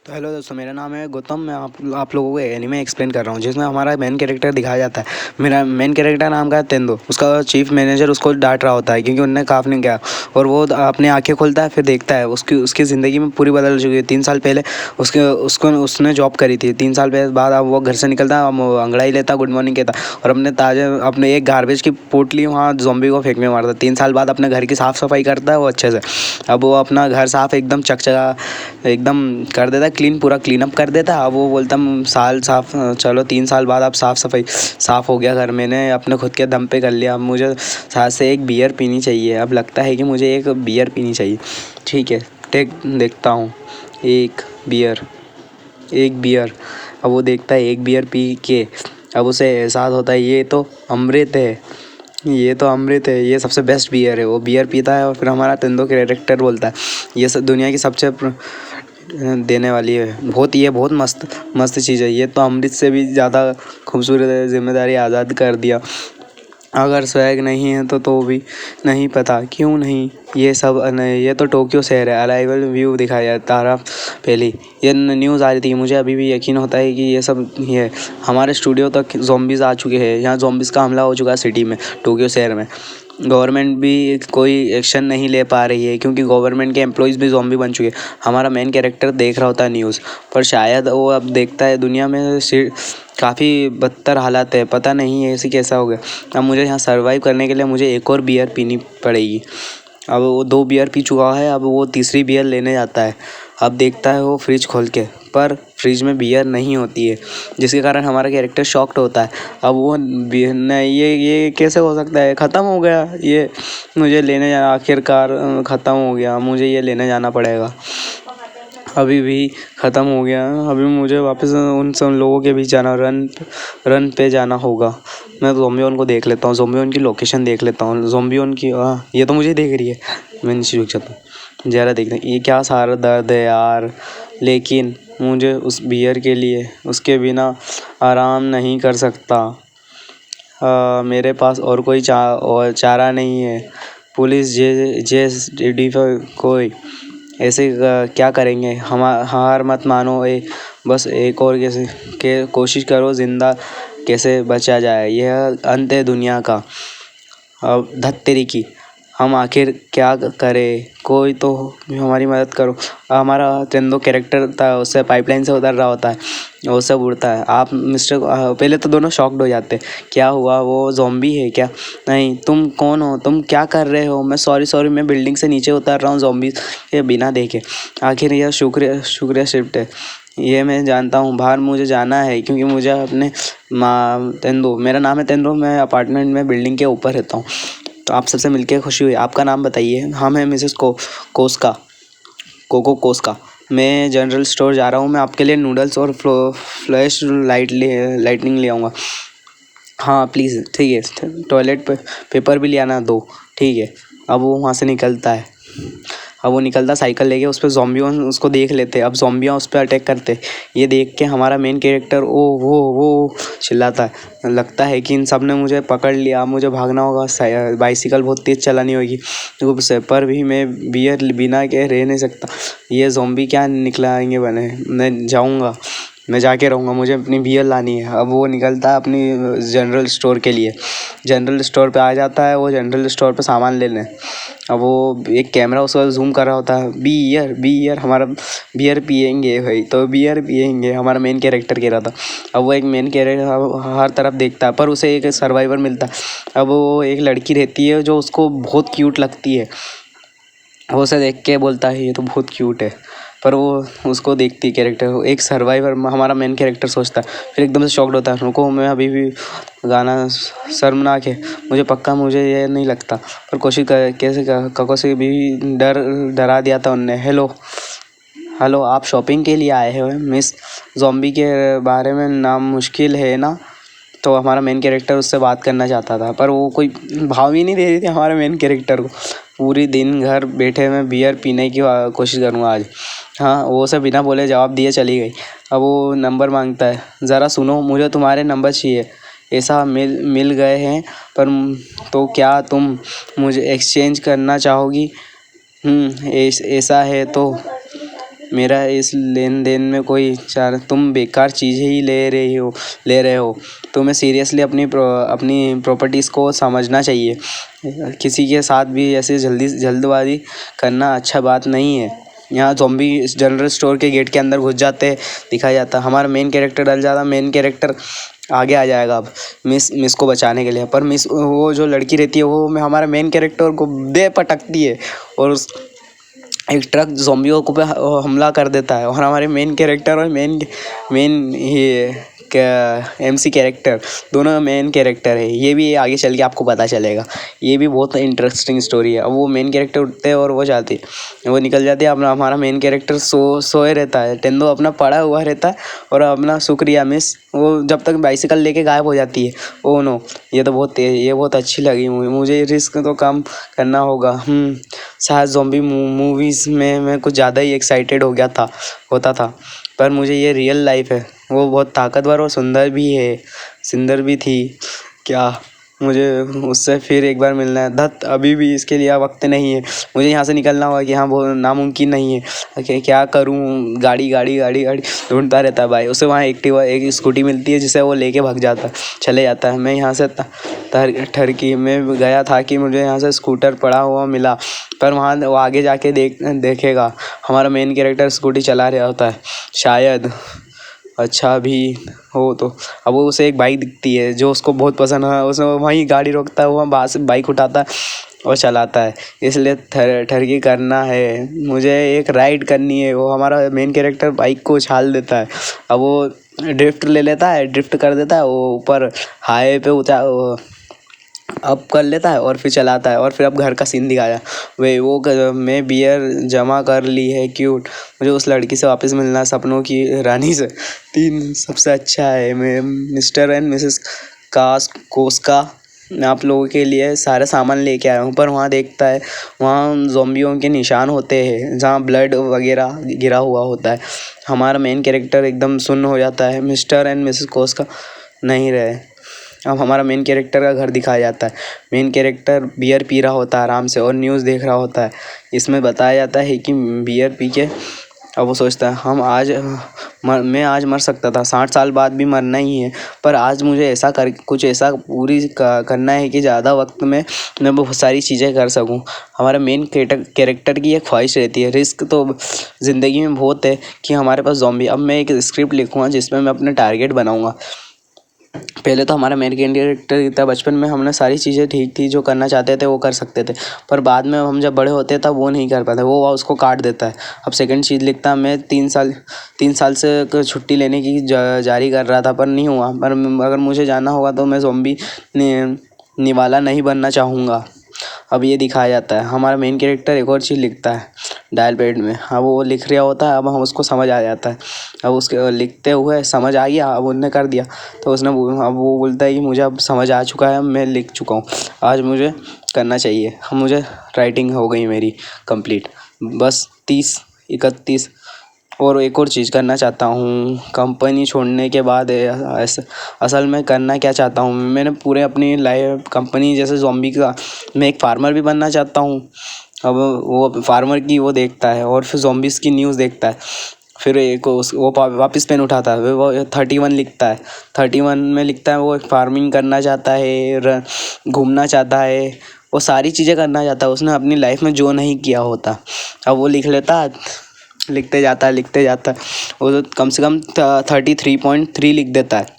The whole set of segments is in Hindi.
तो हेलो दोस्तों, मेरा नाम है गौतम। मैं आप लोगों को एनीमे एक्सप्लेन कर रहा हूँ जिसमें हमारा मेन कैरेक्टर दिखाया जाता है। मेरा मेन कैरेक्टर नाम का है तेंदु। उसका चीफ मैनेजर उसको डांट रहा होता है क्योंकि उनने काम नहीं किया, और वो अपनी आंखें खोलता है, फिर देखता है उसकी उसकी ज़िंदगी में पूरी बदल चुकी है। 3 साल पहले उसने जॉब करी थी। 3 साल बाद अब वो घर से निकलता है, अंगड़ाई लेता, गुड मॉर्निंग कहता, और अपने एक गार्बेज की पोटली वहाँ ज़ॉम्बी को फेंक में मारता। 3 साल बाद अपने घर की साफ़ सफाई करता है वो अच्छे से। अब वो अपना घर साफ़ एकदम चकचका एकदम कर देता है, पूरा क्लीन अप कर देता है। अब वो बोलता साल साफ, चलो 3 साल बाद अब साफ़ सफाई साफ़ हो गया घर, मैंने अपने खुद के दम पे कर लिया। अब मुझे साथ से एक बियर पीनी चाहिए। अब लगता है कि मुझे एक बियर पीनी चाहिए। ठीक है, देखता हूँ। एक बियर, एक बियर। अब वो देखता है, एक बियर पी के अब उसे एहसास होता है ये तो अमृत है, ये तो अमृत है, ये सबसे बेस्ट बियर है। वो बियर पीता है और फिर हमारा तेंदो कैरेक्टर बोलता है ये सब दुनिया की सबसे देने वाली है, बहुत मस्त मस्त चीज़ है। ये तो अमृत से भी ज़्यादा खूबसूरत है। जिम्मेदारी आज़ाद कर दिया। अगर स्वैग नहीं है तो भी नहीं पता क्यों नहीं। ये सब नहीं, ये तो टोक्यो शहर है। अराइवल व्यू दिखाया तारा पहली, ये न्यूज़ आ रही थी। मुझे अभी भी यकीन होता है कि ये सब ये हमारे स्टूडियो तक ज़ॉम्बीज़ आ चुके हैं। यहाँ ज़ॉम्बीज़ का हमला हो चुका है सिटी में, टोक्यो शहर में। गवर्नमेंट भी कोई एक्शन नहीं ले पा रही है क्योंकि गवर्नमेंट के एम्प्लॉयज़ भी ज़ॉम्बी बन चुके हैं। हमारा मेन कैरेक्टर देख रहा होता है न्यूज़, पर शायद वो अब देखता है दुनिया में काफ़ी बदतर हालात है। पता नहीं है ऐसे कैसा हो गया। अब मुझे यहाँ सर्वाइव करने के लिए मुझे एक और बियर पीनी पड़ेगी। अब वो 2 बियर पी चुका है, अब वो तीसरी बियर लेने जाता है। अब देखता है वो फ्रिज खोल के, पर फ्रिज में बियर नहीं होती है, जिसके कारण हमारा कैरेक्टर शॉक्ड होता है। अब वो बियर नहीं, ये कैसे हो सकता है, ख़त्म हो गया ये, मुझे लेने जाना, आखिरकार ख़त्म हो गया, मुझे ये लेने जाना पड़ेगा। अभी भी ख़त्म हो गया, अभी मुझे वापस उन सब लोगों के बीच जाना, रन पे जाना होगा। मैं ज़ोंबियोन को देख लेता हूँ, ज़ोंबियोन की लोकेशन देख लेता हूँ। ज़ोंबियोन की ये तो मुझे देख रही है। मैं नीचे रुक जाता हूँ, ज़रा देखते ये क्या सारा दर्द है यार। लेकिन मुझे उस बियर के लिए उसके बिना आराम नहीं कर सकता। मेरे पास और कोई चारा नहीं है। पुलिस जे कोई ऐसे क्या करेंगे। हम हार मत मानो, बस एक और कोशिश करो, ज़िंदा कैसे बचा जाए, यह अंत है दुनिया का। अब धत्तेरी की, हम आखिर क्या करें, कोई तो हमारी मदद करो। हमारा तेंदो कैरेक्टर था, उससे पाइपलाइन से उतर रहा होता है, वो सब उड़ता है। आप मिस्टर पहले तो दोनों शॉक्ड हो जाते, क्या हुआ, वो ज़ॉम्बी है क्या? नहीं, तुम कौन हो, तुम क्या कर रहे हो? मैं सॉरी, मैं बिल्डिंग से नीचे उतर रहा हूँ ज़ॉम्बी के बिना देखे। आखिर यह शुक्रिया शिफ्ट है, ये मैं जानता हूँ। बाहर मुझे जाना है क्योंकि मुझे अपने तेंदो, मेरा नाम है तेंदो, मैं अपार्टमेंट में बिल्डिंग के ऊपर रहता हूँ। तो आप सबसे मिलके खुशी हुई। आपका नाम बताइए। हम हैं मिसेस कोस्का, कोको कोस्का। मैं जनरल स्टोर जा रहा हूँ, मैं आपके लिए नूडल्स और फ्लैश लाइटनिंग ले आऊँगा। हाँ प्लीज़, ठीक है। टॉयलेट पेपर भी ले आना 2, ठीक है। अब वो वहाँ से निकलता है। अब वो निकलता साइकिल लेके, उस पर ज़ॉम्बियों उसको देख लेते। अब ज़ॉम्बियाँ उस पर अटैक करते। ये देख के हमारा मेन कैरेक्टर वो चिल्लाता है। लगता है कि इन सब ने मुझे पकड़ लिया, मुझे भागना होगा, बाइसिकल बहुत तेज़ चलानी होगी से, पर भी मैं बियर बिना के रह नहीं सकता। ये ज़ॉम्बी क्या निकलाएंगे बने, मैं जाऊँगा, मैं जाके रहूँगा, मुझे अपनी बियर लानी है। अब वो निकलता है अपनी जनरल स्टोर के लिए। जनरल स्टोर पे आ जाता है वो, जनरल स्टोर पे सामान लेने। अब वो एक कैमरा उसका जूम कर रहा होता है, बियर हमारा बियर पियेंगे भाई, तो बियर पियेंगे, हमारा मेन कैरेक्टर कह रहा था। अब वो एक मेन कैरेक्टर हर तरफ देखता है, पर उसे एक सर्वाइवर मिलता है। अब वो एक लड़की रहती है जो उसको बहुत क्यूट लगती है। वो उसे देख के बोलता है ये तो बहुत क्यूट है, पर वो उसको देखती कैरेक्टर, एक सर्वाइवर हमारा मेन कैरेक्टर सोचता है। फिर एकदम से शॉक्ड होता है, रुको मैं अभी भी गाना शर्मनाक है, मुझे पक्का मुझे ये नहीं लगता, पर कोशिश कर कैसे कको से भी डरा दिया था उनने। हेलो, आप शॉपिंग के लिए आए हो मिस? ज़ॉम्बी के बारे में नाम मुश्किल है ना? तो हमारा मेन कैरेक्टर उससे बात करना चाहता था, पर वो कोई भाव ही नहीं दे रही थी हमारे मेन कैरेक्टर को। पूरी दिन घर बैठे मैं बियर पीने की कोशिश करूँगा आज। हाँ, वो सब बिना बोले जवाब दिए चली गई। अब वो नंबर मांगता है, ज़रा सुनो, मुझे तुम्हारे नंबर चाहिए। ऐसा मिल गए हैं, पर तो क्या तुम मुझे एक्सचेंज करना चाहोगी? ऐसा है तो मेरा इस लेन देन में कोई चार तुम बेकार चीज़ें ही ले रहे हो। तुम्हें सीरियसली अपनी प्रॉपर्टीज़ को समझना चाहिए। किसी के साथ भी ऐसे जल्दबाजी करना अच्छा बात नहीं है। यहाँ ज़ॉम्बी इस जनरल स्टोर के गेट के अंदर घुस जाते दिखाया जाता। हमारा मेन कैरेक्टर डर जाता। मेन कैरेक्टर आगे आ जाएगा अब मिस को बचाने के लिए, पर मिस वो जो लड़की रहती है वो हमारा मेन कैरेक्टर को दे पटकती है और एक ट्रक ज़ॉम्बियों को पे हमला कर देता है। और हमारे मेन कैरेक्टर और मेन ये MC कैरेक्टर दोनों मेन कैरेक्टर है। ये भी आगे चल के आपको पता चलेगा। ये भी बहुत इंटरेस्टिंग स्टोरी है। अब वो मेन कैरेक्टर उठते हैं और वो निकल जाते हैं। अपना हमारा मेन कैरेक्टर सोए रहता है। टेंदो अपना पड़ा हुआ रहता है और अपना शुक्रिया मिस वो जब तक बाइसिकल लेके गायब हो जाती है। ओह नो, ये बहुत अच्छी लगी मुझे। रिस्क तो कम करना होगा। शायद ज़ॉम्बी मूवीज़ में मैं कुछ ज़्यादा ही एक्साइटेड होता था, पर मुझे ये रियल लाइफ है। वो बहुत ताकतवर और सुंदर भी थी। क्या मुझे उससे फिर एक बार मिलना है। धत, अभी भी इसके लिए वक्त नहीं है। मुझे यहाँ से निकलना होगा कि हाँ वो नामुमकिन नहीं है। क्या करूँ, गाड़ी ढूंढता रहता है भाई। उसे वहाँ एक स्कूटी मिलती है जिसे वो लेके भाग जाता चले जाता है। मैं यहाँ से ठरकी में गया था कि मुझे यहाँ से स्कूटर पड़ा हुआ मिला, पर वहाँ वो आगे जाके देखेगा हमारा मेन कैरेक्टर स्कूटी चला रहा होता है शायद। अच्छा भी हो तो अब वो उसे एक बाइक दिखती है जो उसको बहुत पसंद है। उसे वहीं गाड़ी रोकता है, वहाँ बाहर से बाइक उठाता है और चलाता है। इसलिए ठरकी करना है, मुझे एक राइड करनी है। वो हमारा मेन कैरेक्टर बाइक को उछाल देता है। अब वो ड्रिफ्ट कर देता है। वो ऊपर हाईवे पे अप कर लेता है और फिर चलाता है। और फिर अब घर का सीन दिखाया। मैं बियर जमा कर ली है, क्यूट। मुझे उस लड़की से वापस मिलना, सपनों की रानी से। 3 सबसे अच्छा है। मैं मिस्टर एंड मिसेस कोस्का आप लोगों के लिए सारे सामान लेके आया हूँ। पर वहाँ देखता है वहाँ ज़ॉम्बियों के निशान होते हैं जहाँ ब्लड वगैरह गिरा हुआ होता है। हमारा मेन कैरेक्टर एकदम सुन्न हो जाता है। मिस्टर एंड मिसेस कोस्का नहीं रहे। अब हमारा मेन कैरेक्टर का घर दिखाया जाता है। मेन कैरेक्टर बियर पी रहा होता है आराम से और न्यूज़ देख रहा होता है। इसमें बताया जाता है कि बियर पी के अब वो सोचता है मैं आज मर सकता था, 60 साल बाद भी मरना ही है, पर आज मुझे कुछ ऐसा करना है कि ज़्यादा वक्त में मैं बहुत सारी चीज़ें कर सकूं। हमारे मेन कैरेक्टर की एक ख्वाहिश रहती है। रिस्क तो ज़िंदगी में बहुत है कि हमारे पास ज़ॉम्बी। अब मैं एक स्क्रिप्ट लिखूँगा जिसमें मैं अपने टारगेट बनाऊँगा। पहले तो हमारा मेन कैरेक्टर था, बचपन में हमने सारी चीज़ें ठीक थी, जो करना चाहते थे वो कर सकते थे, पर बाद में हम जब बड़े होते तब वो नहीं कर पाते, वो उसको काट देता है। अब सेकंड चीज़ लिखता, मैं 3 साल से छुट्टी लेने की जारी कर रहा था, पर नहीं हुआ। पर अगर मुझे जाना होगा तो मैं ज़ॉम्बी निवाला नहीं बनना चाहूँगा। अब ये दिखाया जाता है। हमारा मेन कैरेक्टर एक और चीज़ लिखता है डायल पैड में। अब वो लिख रहा होता है, अब हम उसको समझ आ जाता है। अब उसके लिखते हुए समझ आ गया, अब उन्होंने कर दिया तो अब वो बोलता है कि मुझे अब समझ आ चुका है, मैं लिख चुका हूँ, आज मुझे करना चाहिए। अब मुझे राइटिंग हो गई मेरी कंप्लीट। बस 30-31 और एक और चीज़ करना चाहता हूँ कंपनी छोड़ने के बाद। असल में करना क्या चाहता हूँ, मैंने पूरे अपनी लाइफ कंपनी जैसे ज़ॉम्बी का, मैं एक फार्मर भी बनना चाहता हूँ। अब वो फार्मर की वो देखता है और फिर ज़ॉम्बीज़ की न्यूज़ देखता है। फिर वो वापस पेन उठाता है, वो 31 लिखता है। 31 में लिखता है वो एक फार्मिंग करना चाहता है, घूमना चाहता है, वो सारी चीज़ें करना चाहता है उसने अपनी लाइफ में जो नहीं किया होता। अब वो लिखते जाता है। वो तो कम से कम 33.3 लिख देता है।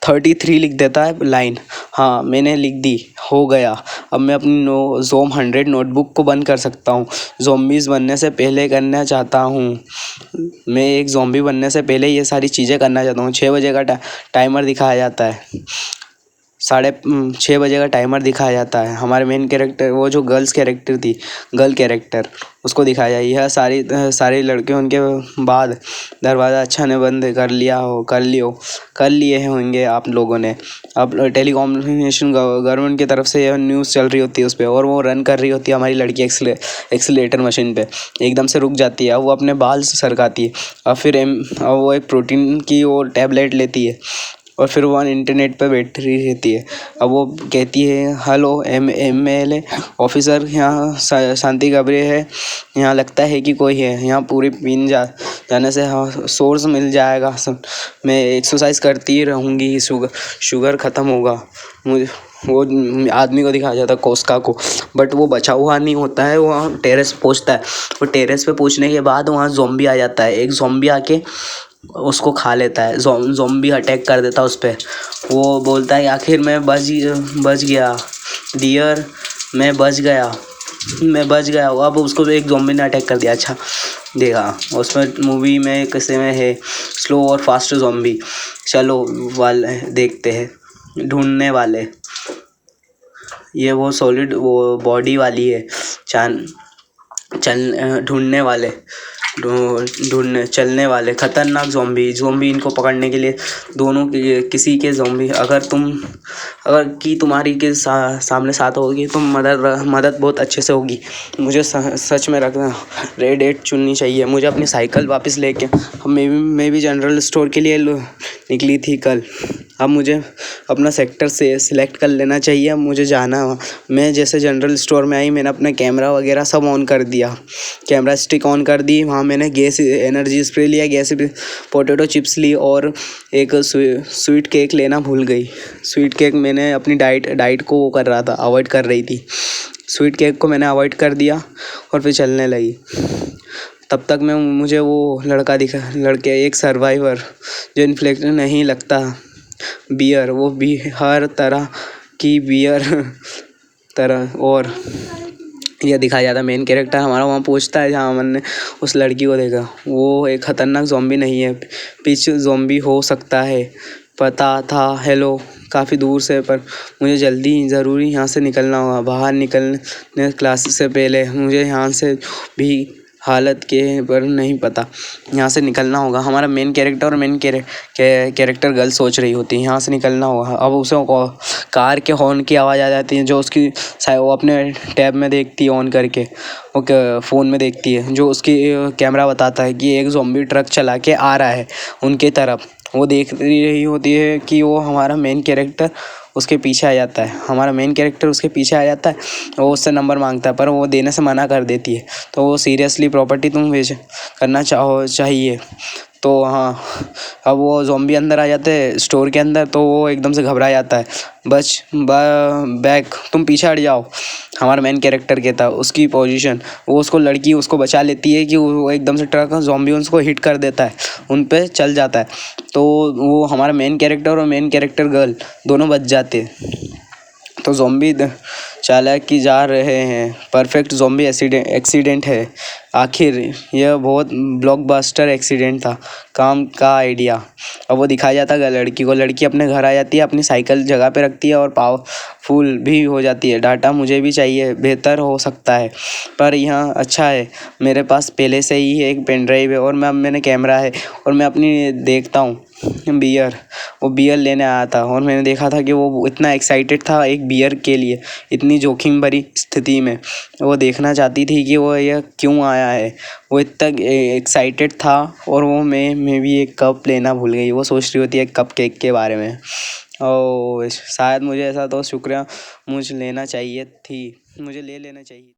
33 लिख देता है लाइन। हाँ, मैंने लिख दी, हो गया। अब मैं अपनी ज़ोम 100 नोटबुक को बंद कर सकता हूँ। ज़ॉम्बीज़ बनने से पहले करना चाहता हूँ, मैं एक ज़ॉम्बी बनने से पहले ये सारी चीज़ें करना चाहता हूँ। 6 बजे का टाइमर दिखाया जाता है। 6:30 बजे का टाइमर दिखाया जाता है। हमारे मेन कैरेक्टर, वो जो गर्ल कैरेक्टर, उसको दिखाया जाए। यह सारी लड़के उनके बाद दरवाज़ा अच्छा ने बंद कर लिए होंगे आप लोगों ने। अब टेलीकम्युनिकेशन गवर्नमेंट की तरफ से यह न्यूज़ चल रही होती है उस पर, और वो रन कर रही होती है हमारी लड़की एक्सीलेटर मशीन पे। एकदम से रुक जाती है। अब वो अपने बाल सरकाती है। अब वो एक प्रोटीन की वो टैबलेट लेती है। और फिर वो इंटरनेट पे बैठ रही रहती है। अब वो कहती है हेलो MLA ऑफिसर, यहाँ शांति कब्र है, यहाँ लगता है कि कोई है, यहाँ पूरी पिन जाने से सोर्स मिल जाएगा, मैं एक्सरसाइज करती रहूँगी, शुगर ख़त्म होगा। मुझे वो आदमी को दिखाया जाता है, कोस्का को, बट वो बचा हुआ नहीं होता है। वो टेरेस पहुँचता है, वो टेरेस पे पहुँचने के बाद वहाँ ज़ॉम्बी आ जाता है, एक ज़ॉम्बी आके उसको खा लेता है, ज़ॉम्बी अटैक कर देता है उस पर। वो बोलता है आखिर मैं बच गया डियर, मैं बच गया। अब उसको एक ज़ॉम्बी ने अटैक कर दिया। अच्छा देखा उसमें मूवी में किसी में है स्लो और फास्ट ज़ॉम्बी। चलो वाले देखते हैं ढूंढने वाले। ये वो सॉलिड वो बॉडी वाली है, ढूंढने वाले, चलने वाले खतरनाक ज़ॉम्बी इनको पकड़ने के लिए दोनों के किसी के ज़ॉम्बी अगर तुम्हारी के सामने साथ होगी तो मदद बहुत अच्छे से होगी। मुझे सच में रखना रेड 8 चुननी चाहिए। मुझे अपनी साइकिल वापस लेके मैं भी जनरल स्टोर के लिए निकली थी कल। अब मुझे अपना सेक्टर से सिलेक्ट कर लेना चाहिए। अब मुझे जाना है। मैं जैसे जनरल स्टोर में आई, मैंने अपना कैमरा वगैरह सब ऑन कर दिया, कैमरा स्टिक ऑन कर दी। वहाँ मैंने गैस एनर्जी स्प्रे लिया, गैस पोटैटो चिप्स ली और एक स्वीट केक लेना भूल गई। स्वीट केक मैंने अपनी डाइट को वो कर रहा था, अवॉइड कर रही थी। स्वीट केक को मैंने अवॉइड कर दिया और फिर चलने लगी। तब तक मुझे वो लड़के एक सर्वाइवर जो इन्फ्लेक्ट नहीं लगता बियर, वो भी हर तरह की बियर तरह। और यह दिखाया जाता है मेन कैरेक्टर हमारा वहाँ पहुँचता है जहाँ हमने उस लड़की को देखा। वो एक ख़तरनाक ज़ॉम्बी नहीं है, पिच ज़ॉम्बी हो सकता है, पता था। हेलो काफ़ी दूर से, पर मुझे जल्दी ज़रूरी यहाँ से निकलना होगा। बाहर निकलने क्लास से पहले मुझे यहाँ से भी हालत के पर नहीं पता, यहाँ से निकलना होगा। हमारा मेन कैरेक्टर और मेन कैरेक्टर गर्ल सोच रही होती है यहाँ से निकलना होगा। अब उसे कार के हॉर्न की आवाज़ आ जाती है, जो उसकी वो अपने टैब में देखती है ऑन करके, वो फ़ोन में देखती है, जो उसकी कैमरा बताता है कि एक ज़ॉम्बी ट्रक चला के आ रहा है उनके तरफ। वो देख रही होती है कि वो हमारा मेन कैरेक्टर उसके पीछे आ जाता है, हमारा मेन कैरेक्टर उसके पीछे आ जाता है। वो उससे नंबर मांगता है पर वो देने से मना कर देती है। तो वो सीरियसली प्रॉपर्टी तुम करना चाहिए। तो हाँ, अब वो ज़ॉम्बी अंदर आ जाते हैं स्टोर के अंदर, तो वो एकदम से घबरा जाता है। बैक तुम पीछे हट जाओ, हमारा मेन कैरेक्टर कहता है। उसकी पोजीशन वो लड़की उसको बचा लेती है कि वो एकदम से ट्रक ज़ॉम्बी उसको हिट कर देता है, उन पे चल जाता है। तो वो हमारा मेन कैरेक्टर और मेन कैरेक्टर गर्ल दोनों बच जाते हैं। तो ज़ॉम्बी चालाक की जा रहे हैं, परफेक्ट ज़ॉम्बी एक्सीडेंट है। आखिर यह बहुत ब्लॉकबस्टर एक्सीडेंट था, काम का आइडिया। अब वो दिखाया जाता है लड़की को, लड़की अपने घर आ जाती है, अपनी साइकिल जगह पे रखती है और पावरफुल भी हो जाती है। डाटा मुझे भी चाहिए, बेहतर हो सकता है, पर यहाँ अच्छा है मेरे पास पहले से ही एक पेन ड्राइव है और मैंने कैमरा है और मैं अपनी देखता हूँ वो बियर लेने आया था और मैंने देखा था कि वो इतना एक्साइटेड था एक बियर के लिए, इतनी जोखिम भरी स्थिति में। वो देखना चाहती थी कि वो यह क्यों आया है, वो इतना एक्साइटेड था। और वो मैं भी एक कप लेना भूल गई, वो सोच रही होती है कप केक के बारे में। और शायद मुझे ऐसा तो शुक्रिया मुझे ले लेना चाहिए।